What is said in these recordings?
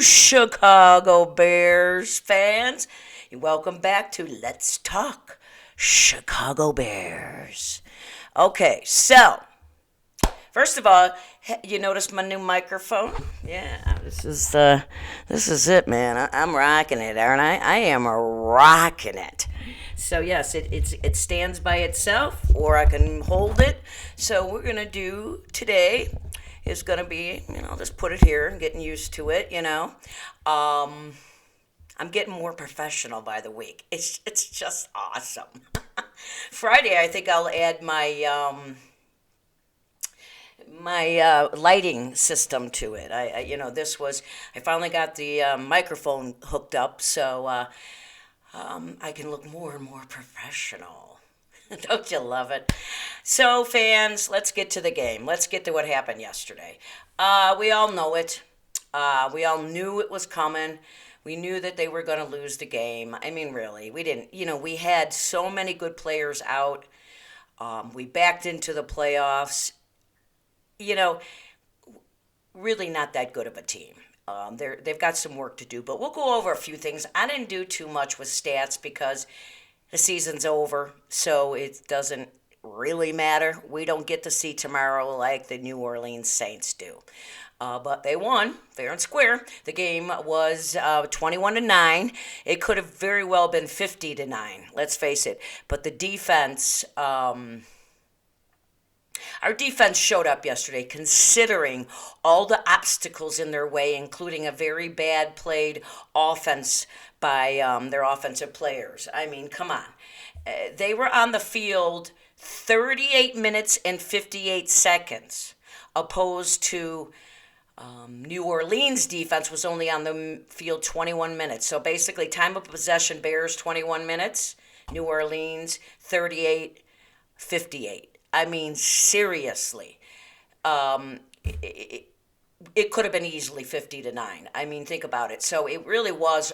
Chicago Bears fans. Welcome back to Let's Talk Chicago Bears. Okay, so first of all, you notice my new microphone? Yeah, this is it, man. I'm rocking it, aren't I? I am rocking it. So yes, it stands by itself, or I can hold it. So we're gonna do today is gonna be, just put it here and getting used to it. Um, I'm getting more professional by the week. It's just awesome. Friday, I think I'll add my lighting system to it. I finally got the microphone hooked up, so I can look more and more professional. Don't you love it? So, fans, let's get to the game. Let's get to what happened yesterday. We all know it. We all knew it was coming. We knew that they were going to lose the game. I mean, really, we didn't. We had so many good players out. We backed into the playoffs. You know, really not that good of a team. They've got some work to do, but we'll go over a few things. I didn't do too much with stats because the season's over, so it doesn't really matter. We don't get to see tomorrow like the New Orleans Saints do. But they won fair and square. The game was 21-9. It could have very well been 50-9. Let's face it. But the defense. Our defense showed up yesterday considering all the obstacles in their way, including a very bad played offense by their offensive players. I mean, come on. They were on the field 38 minutes and 58 seconds, opposed to New Orleans defense was only on the field 21 minutes. So basically, time of possession, Bears 21 minutes, New Orleans 38-58. I mean, seriously, it could have been easily 50-9. I mean, think about it. So it really was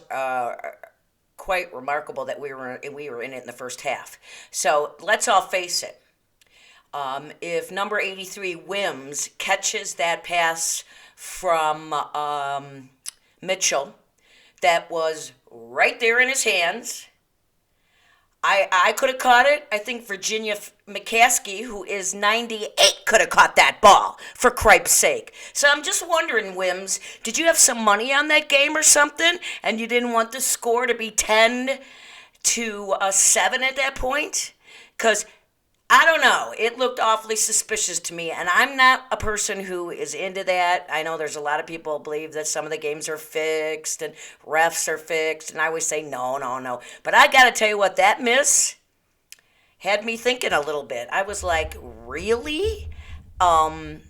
quite remarkable that we were in it in the first half. So let's all face it. If number 83 Wims catches that pass from Mitchell, that was right there in his hands. I could have caught it. I think Virginia McCaskey, who is 98, could have caught that ball, for cripe's sake. So I'm just wondering, Wims, did you have some money on that game or something, and you didn't want the score to be 10-7 at that point? Because I don't know. It looked awfully suspicious to me, and I'm not a person who is into that. I know there's a lot of people who believe that some of the games are fixed and refs are fixed, and I always say no, no, no. But I got to tell you what, that miss had me thinking a little bit. I was like, really? It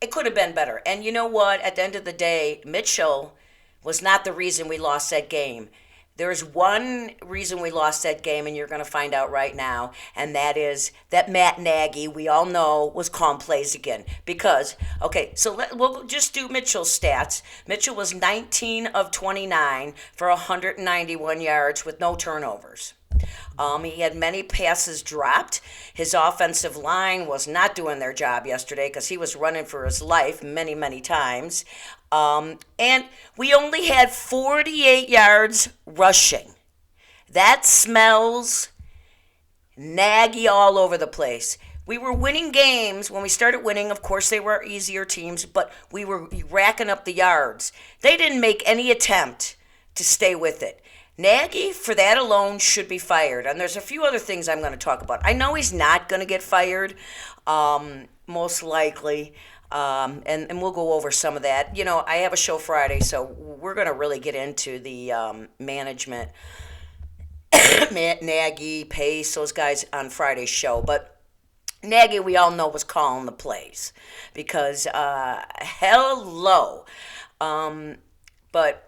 could have been better. And you know what? At the end of the day, Mitchell was not the reason we lost that game. There's one reason we lost that game, and you're going to find out right now, and that is that Matt Nagy, we all know, was calling plays again. Because, okay, so we'll just do Mitchell's stats. Mitchell was 19 of 29 for 191 yards with no turnovers. He had many passes dropped. His offensive line was not doing their job yesterday because he was running for his life many, many times. And we only had 48 yards rushing. That smells Nagy all over the place. We were winning games. When we started winning, of course, they were easier teams, but we were racking up the yards. They didn't make any attempt to stay with it. Nagy, for that alone, should be fired. And there's a few other things I'm going to talk about. I know he's not going to get fired, most likely. And we'll go over some of that. I have a show Friday, so we're going to really get into the management, Nagy, Pace, those guys on Friday's show. But Nagy, we all know, was calling the plays because, hello. But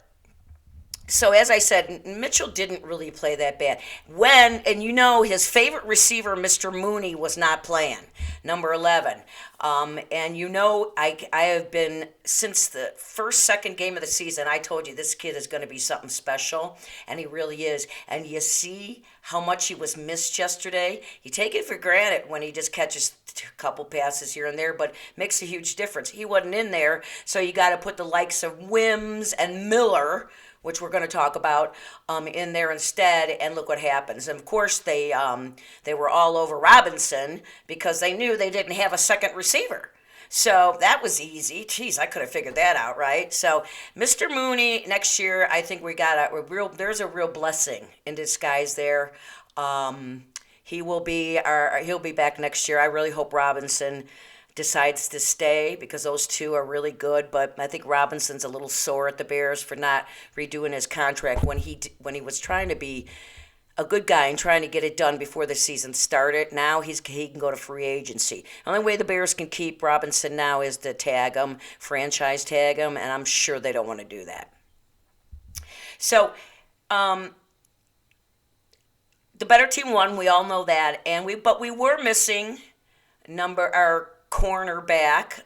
So as I said, Mitchell didn't really play that bad. His favorite receiver, Mr. Mooney, was not playing, number 11. I have been, since the second game of the season, I told you this kid is going to be something special, and he really is. And you see how much he was missed yesterday. You take it for granted when he just catches a couple passes here and there, but makes a huge difference. He wasn't in there, so you got to put the likes of Wims and Miller, which we're going to talk about, in there instead, and look what happens. And of course, they were all over Robinson because they knew they didn't have a second receiver. So that was easy. Geez, I could have figured that out, right? So Mr. Mooney next year, I think there's a real blessing in disguise there. He'll be back next year. I really hope Robinson decides to stay because those two are really good. But I think Robinson's a little sore at the Bears for not redoing his contract when he was trying to be a good guy and trying to get it done before the season started. Now he can go to free agency. The only way the Bears can keep Robinson now is to franchise tag him, and I'm sure they don't want to do that. So, the better team won. We all know that, but we were missing our cornerback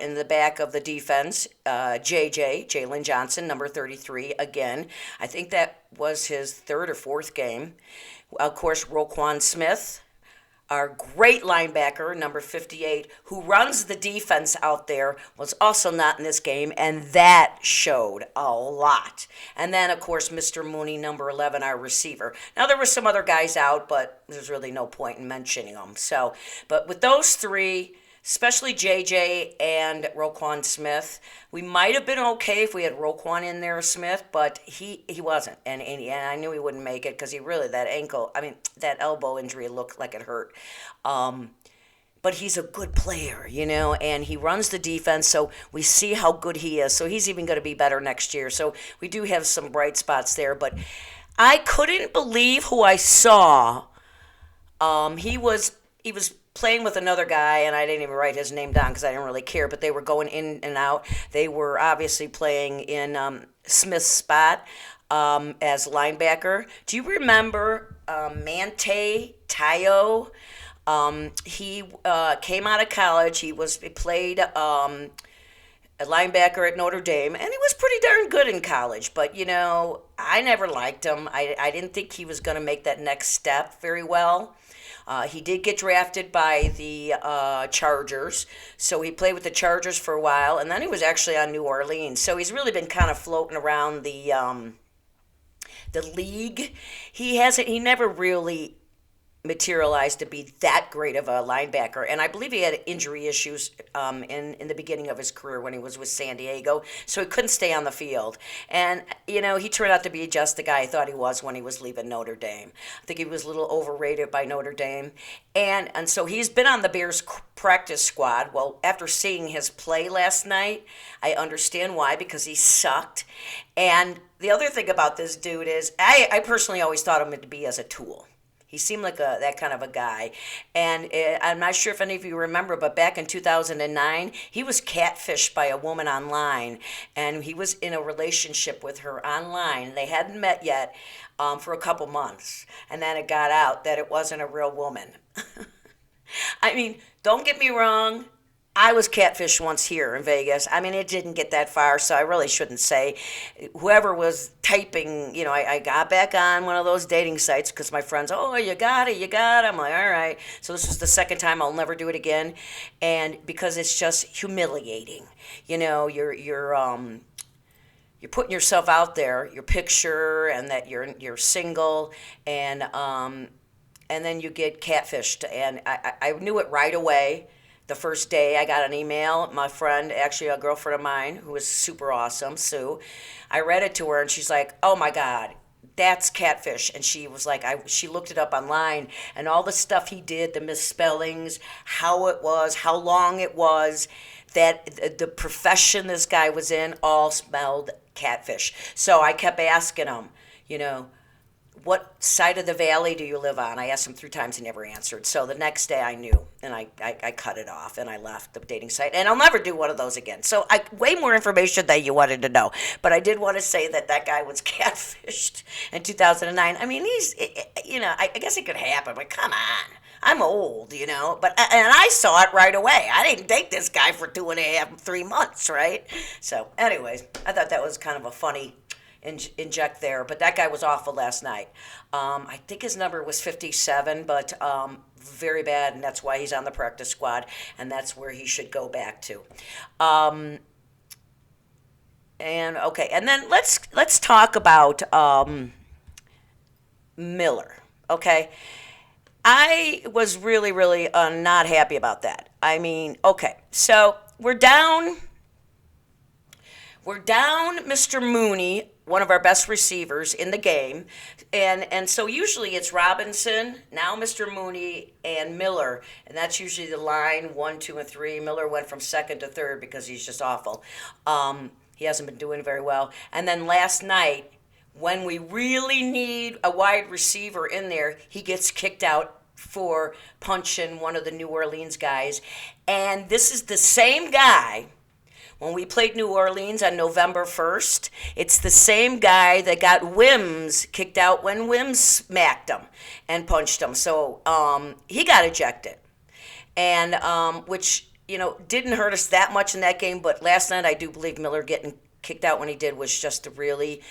in the back of the defense, Jalen Johnson, number 33, again. I think that was his third or fourth game. Of course, Roquan Smith, our great linebacker, number 58, who runs the defense out there, was also not in this game, and that showed a lot. And then, of course, Mr. Mooney, number 11, our receiver. Now, there were some other guys out, but there's really no point in mentioning them. So, but with those three, especially JJ and Roquan Smith, we might have been okay if we had Roquan in there, Smith, but he wasn't. And I knew he wouldn't make it because that elbow injury looked like it hurt. But he's a good player, and he runs the defense, so we see how good he is. So he's even going to be better next year. So we do have some bright spots there. But I couldn't believe who I saw. He was playing with another guy, and I didn't even write his name down because I didn't really care, but they were going in and out. They were obviously playing in Smith's spot as linebacker. Do you remember Mante Tayo? He came out of college. He played a linebacker at Notre Dame, and he was pretty darn good in college. But, I never liked him. I didn't think he was going to make that next step very well. He did get drafted by the Chargers, so he played with the Chargers for a while, and then he was actually on New Orleans. So he's really been kind of floating around the league. He never really materialized to be that great of a linebacker, and I believe he had injury issues in the beginning of his career when he was with San Diego, so he couldn't stay on the field. And he turned out to be just the guy I thought he was when he was leaving Notre Dame. I think he was a little overrated by Notre Dame, and so he's been on the Bears practice squad. Well, after seeing his play last night, I understand why, because he sucked. And the other thing about this dude is I personally always thought him to be as a tool. He seemed like that kind of a guy. And I'm not sure if any of you remember, but back in 2009, he was catfished by a woman online. And he was in a relationship with her online. They hadn't met yet for a couple months. And then it got out that it wasn't a real woman. Don't get me wrong. I was catfished once here in Vegas. It didn't get that far, so I really shouldn't say. Whoever was typing, I got back on one of those dating sites because my friends, oh, you got it. I'm like, all right. So this was the second time. I'll never do it again. And because it's just humiliating. You're putting yourself out there, your picture, and that you're single, and then you get catfished. And I knew it right away. The first day I got an email, my friend, actually a girlfriend of mine who was super awesome, Sue, I read it to her and she's like, oh my God, that's catfish. And she was like, she looked it up online and all the stuff he did, the misspellings, how it was, how long it was, that the profession this guy was in all smelled catfish. So I kept asking him, what side of the valley do you live on? I asked him 3 times. He never answered. So the next day I knew, and I cut it off, and I left the dating site. And I'll never do one of those again. So way more information than you wanted to know. But I did want to say that guy was catfished in 2009. I mean, I guess it could happen, but come on. I'm old, but and I saw it right away. I didn't date this guy for 2.5, 3 months, right? So, anyways, I thought that was kind of a funny inject there, but that guy was awful last night. I think his number was 57, but very bad, and that's why he's on the practice squad, and that's where he should go back to. And okay, and then let's talk about Miller. Okay. I was really, really not happy about that. I mean, okay, so we're down Mr. Mooney, one of our best receivers in the game, and so usually it's Robinson, now Mr. Mooney, and Miller, and that's usually the line 1, 2, and 3. Miller went from second to third because he's just awful. He hasn't been doing very well, and then last night, when we really need a wide receiver in there, he gets kicked out for punching one of the New Orleans guys. And this is the same guy when we played New Orleans on November 1st. It's the same guy that got Wims kicked out when Wims smacked him and punched him. So he got ejected. And which, didn't hurt us that much in that game. But last night I do believe Miller getting kicked out when he did was just a really...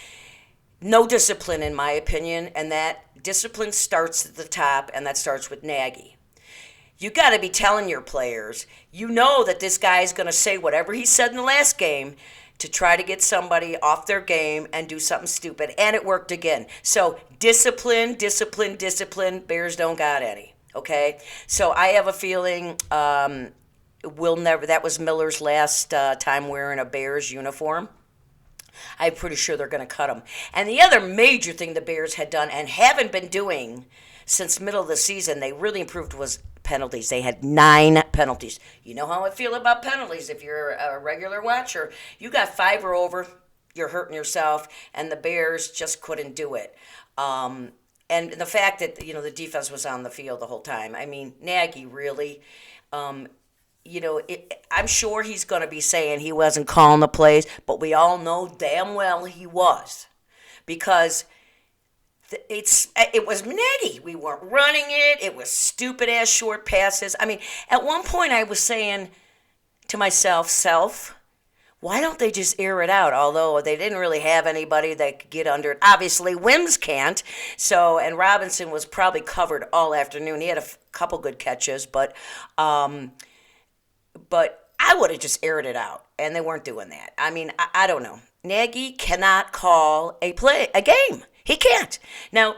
no discipline, in my opinion, and that discipline starts at the top, and that starts with Nagy. You got to be telling your players, that this guy is going to say whatever he said in the last game to try to get somebody off their game and do something stupid, and it worked again. So discipline, discipline, discipline. Bears don't got any, okay? So I have a feeling that was Miller's last time wearing a Bears uniform. I'm pretty sure they're going to cut him. And the other major thing the Bears had done and haven't been doing since middle of the season, they really improved, was penalties. They had 9 penalties. You know how I feel about penalties. If you're a regular watcher, you got 5 or over, you're hurting yourself, and the Bears just couldn't do it. And the fact that, the defense was on the field the whole time. I mean, Nagy really... I'm sure he's going to be saying he wasn't calling the plays, but we all know damn well he was, because it was Nagy. We weren't running it. It was stupid ass short passes. I mean, at one point I was saying to myself, why don't they just air it out? Although they didn't really have anybody that could get under it. Obviously, Wims can't. So, and Robinson was probably covered all afternoon. He had a couple good catches, but I would have just aired it out, and they weren't doing that. I mean, I don't know. Nagy cannot call a game. He can't. Now,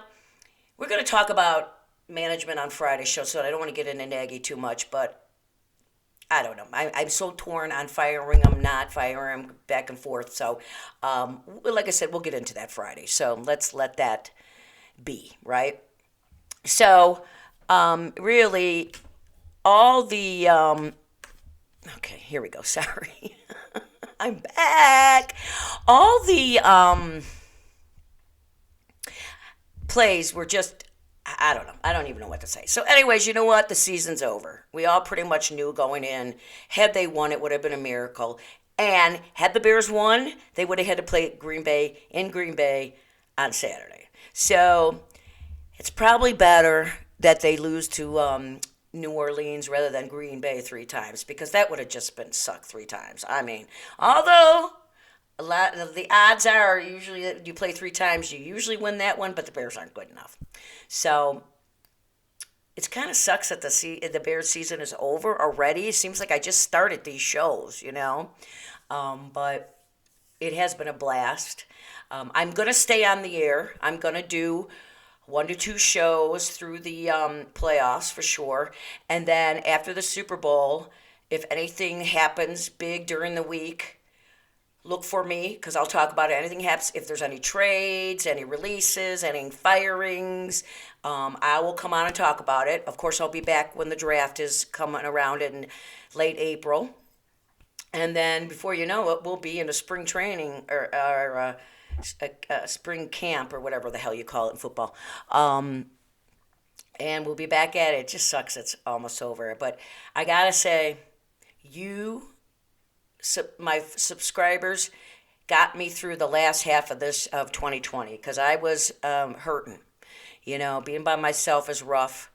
we're going to talk about management on Friday's show, so I don't want to get into Nagy too much, but I don't know. I'm so torn on firing him, not firing him, back and forth. So, like I said, we'll get into that Friday. So let's let that be, right? So, really, all the... okay, here we go. Sorry. I'm back. All the plays were just, I don't know. I don't even know what to say. So anyways, you know what? The season's over. We all pretty much knew going in. Had they won, it would have been a miracle. And had the Bears won, they would have had to play Green Bay on Saturday. So it's probably better that they lose to New Orleans rather than Green Bay 3 times, because that would have just been sucked 3 times. I mean, although a lot of the odds are usually that you play 3 times, you usually win that one, but the Bears aren't good enough. So it kind of sucks that the Bears season is over already. It seems like I just started these shows, but it has been a blast. I'm going to stay on the air. I'm going to do 1 to 2 shows through the playoffs for sure. And then after the Super Bowl, if anything happens big during the week, look for me, because I'll talk about it. Anything happens, if there's any trades, any releases, any firings, I will come on and talk about it. Of course, I'll be back when the draft is coming around in late April. And then before you know it, we'll be into spring training or a spring camp or whatever the hell you call it in football. Um, and we'll be back at it. It just sucks it's almost over. But I gotta say, you, my subscribers, got me through the last half of this of 2020 because I was hurting. You know, being by myself is rough.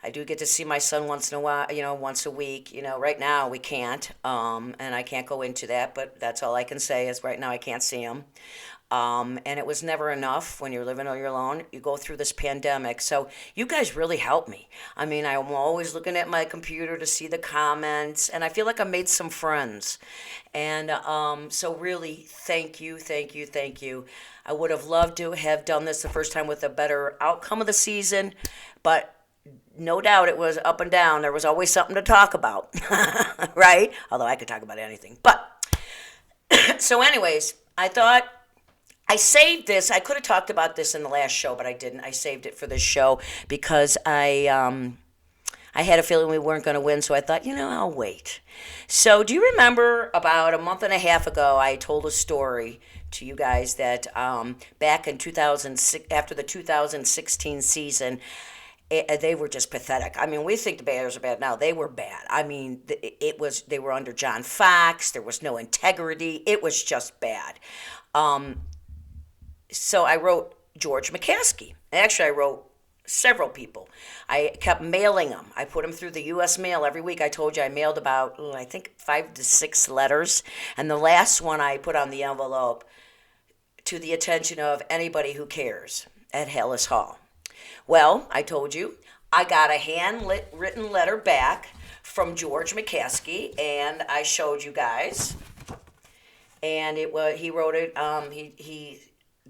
I do get to see my son once in a while, once a week. Right now we can't, and I can't go into that, but that's all I can say is right now I can't see him. And it was never enough when you're living on your own. You go through this pandemic. So you guys really helped me. I mean, I'm always looking at my computer to see the comments, and I feel like I made some friends. And so really, thank you, thank you, thank you. I would have loved to have done this the first time with a better outcome of the season, but no doubt it was up and down. There was always something to talk about, right? Although I could talk about anything. But so anyways, I thought I saved this. I could have talked about this in the last show, but I didn't. I saved it for this show because I had a feeling we weren't going to win, so I thought, I'll wait. So do you remember about a month and a half ago, I told a story to you guys that back in 2006, after the 2016 season, they were just pathetic. I mean, we think the Bears are bad now. They were bad. I mean, they were under John Fox. There was no integrity. It was just bad. So I wrote George McCaskey. Actually, I wrote several people. I kept mailing them. I put them through the U.S. mail every week. I told you I mailed about, I think, 5 to 6 letters. And the last one I put on the envelope to the attention of anybody who cares at Hellas Hall. Well, I told you, I got a handwritten letter back from George McCaskey, and I showed you guys. And he wrote it, he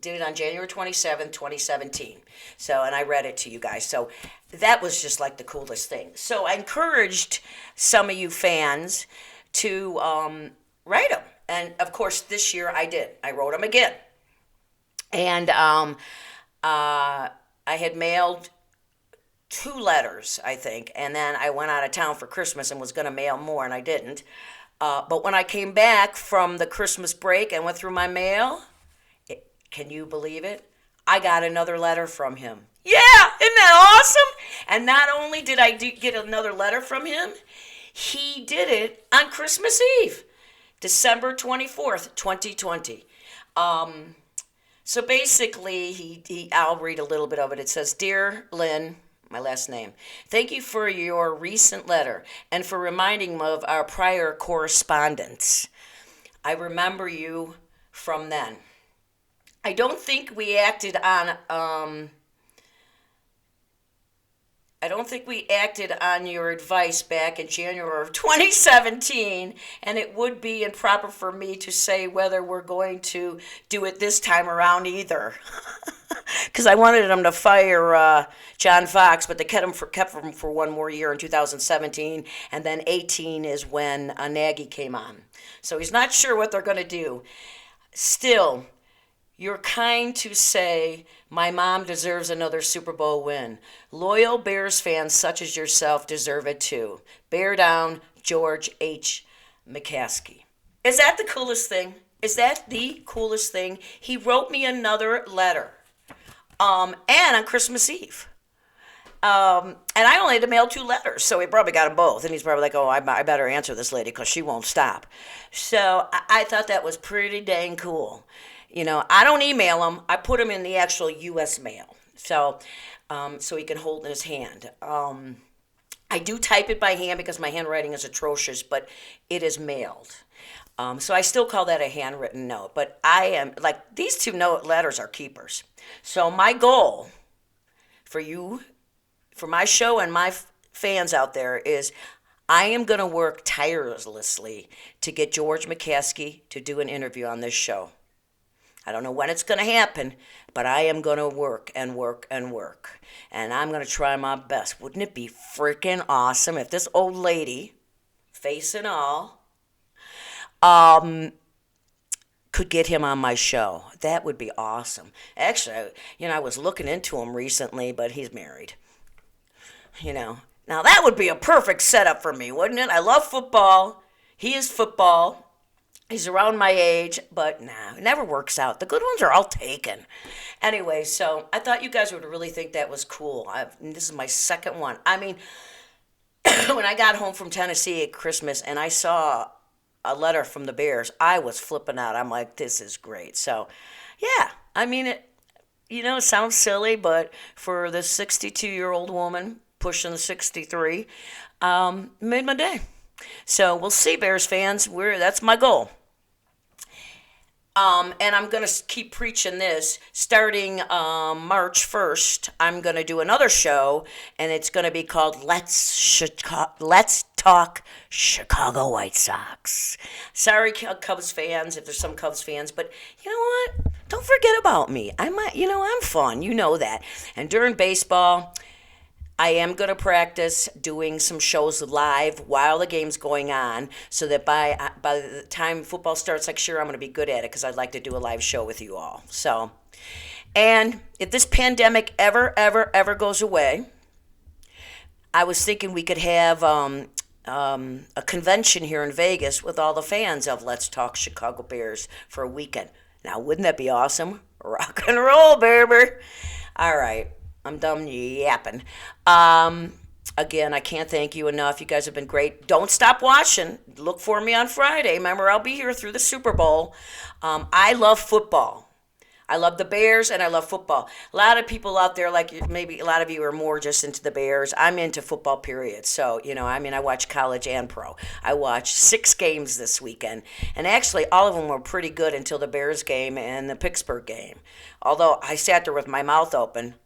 did it on January 27th, 2017. So, and I read it to you guys. So that was just like the coolest thing. So I encouraged some of you fans to write them. And of course, this year I did. I wrote them again. And I had mailed 2 letters, I think. And then I went out of town for Christmas and was going to mail more, and I didn't. But when I came back from the Christmas break and went through my mail, can you believe it? I got another letter from him. Yeah, isn't that awesome? And not only did I get another letter from him, he did it on Christmas Eve, December 24th, 2020. So basically, I'll read a little bit of it. It says, "Dear Lynn," my last name, "thank you for your recent letter and for reminding me of our prior correspondence. I remember you from then. I don't think we acted on your advice back in January of 2017, and it would be improper for me to say whether we're going to do it this time around either." Because I wanted them to fire John Fox, but they kept him for one more year in 2017, and then 18 is when Nagy came on. So he's not sure what they're going to do. Still, you're kind to say my mom deserves another Super Bowl win. Loyal Bears fans such as yourself deserve it too. Bear down, George H. McCaskey. Is that the coolest thing? Is that the coolest thing? He wrote me another letter. And on Christmas Eve. And I only had to mail 2 letters, so he probably got them both. And he's probably like, oh, I better answer this lady because she won't stop. So I thought that was pretty dang cool. I don't email them. I put them in the actual U.S. mail, so he can hold in his hand. I do type it by hand because my handwriting is atrocious, but it is mailed. So I still call that a handwritten note. But I am, like, these 2 letters are keepers. So my goal for you, for my show and my fans out there is I am going to work tirelessly to get George McCaskey to do an interview on this show. I don't know when it's going to happen, but I am going to work and work and work. And I'm going to try my best. Wouldn't it be freaking awesome if this old lady, face and all, could get him on my show? That would be awesome. Actually, I was looking into him recently, but he's married. Now that would be a perfect setup for me, wouldn't it? I love football. He is football. He's around my age, but nah, it never works out. The good ones are all taken. Anyway, so I thought you guys would really think that was cool. This is my second one. I mean, when I got home from Tennessee at Christmas and I saw a letter from the Bears, I was flipping out. I'm like, this is great. So, yeah, I mean, it sounds silly, but for the 62-year-old woman pushing the 63, made my day. So we'll see, Bears fans. That's my goal. And I'm going to keep preaching this. Starting March 1st, I'm going to do another show, and it's going to be called Let's Talk Chicago White Sox. Sorry, Cubs fans, if there's some Cubs fans, but you know what? Don't forget about me. I'm fun. You know that. And during baseball, I am going to practice doing some shows live while the game's going on so that by the time football starts next year, I'm going to be good at it because I'd like to do a live show with you all. So, and if this pandemic ever goes away, I was thinking we could have a convention here in Vegas with all the fans of Let's Talk Chicago Bears for a weekend. Now, wouldn't that be awesome? Rock and roll, baby. All right. I'm done yapping. Again, I can't thank you enough. You guys have been great. Don't stop watching. Look for me on Friday. Remember, I'll be here through the Super Bowl. I love football. I love the Bears and I love football. A lot of people out there, like maybe a lot of you are more just into the Bears. I'm into football, period. So, I watch college and pro. I watched 6 games this weekend. And actually, all of them were pretty good until the Bears game and the Pittsburgh game. Although I sat there with my mouth open.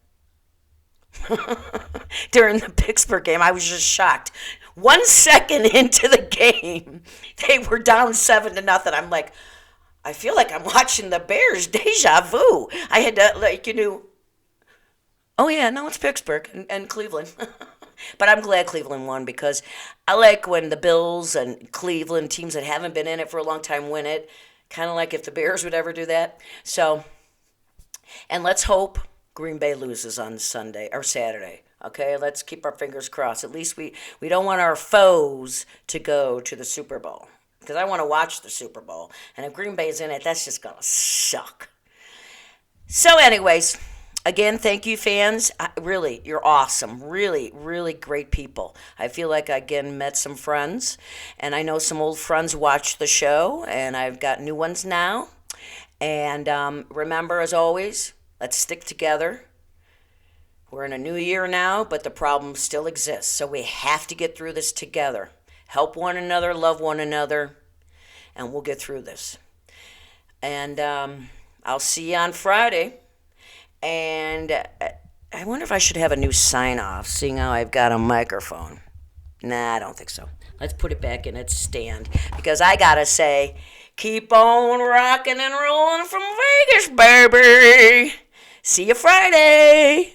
During the Pittsburgh game, I was just shocked. 1 second into the game, they were down 7-0. I'm like, I feel like I'm watching the Bears. Deja vu. I had to, oh yeah, no, it's Pittsburgh and Cleveland. But I'm glad Cleveland won because I like when the Bills and Cleveland, teams that haven't been in it for a long time, win it. Kind of like if the Bears would ever do that. So, and let's hope Green Bay loses on Sunday or Saturday. Okay, let's keep our fingers crossed. At least we don't want our foes to go to the Super Bowl because I want to watch the Super Bowl. And if Green Bay's in it, that's just going to suck. So anyways, again, thank you, fans. Really, you're awesome. Really, really great people. I feel like I, again, met some friends. And I know some old friends watch the show. And I've got new ones now. And remember, as always, let's stick together. We're in a new year now, but the problem still exists. So we have to get through this together. Help one another, love one another, and we'll get through this. And I'll see you on Friday. And I wonder if I should have a new sign-off, seeing how I've got a microphone. Nah, I don't think so. Let's put it back in its stand. Because I got to say, keep on rocking and rolling from Vegas, baby. See you Friday.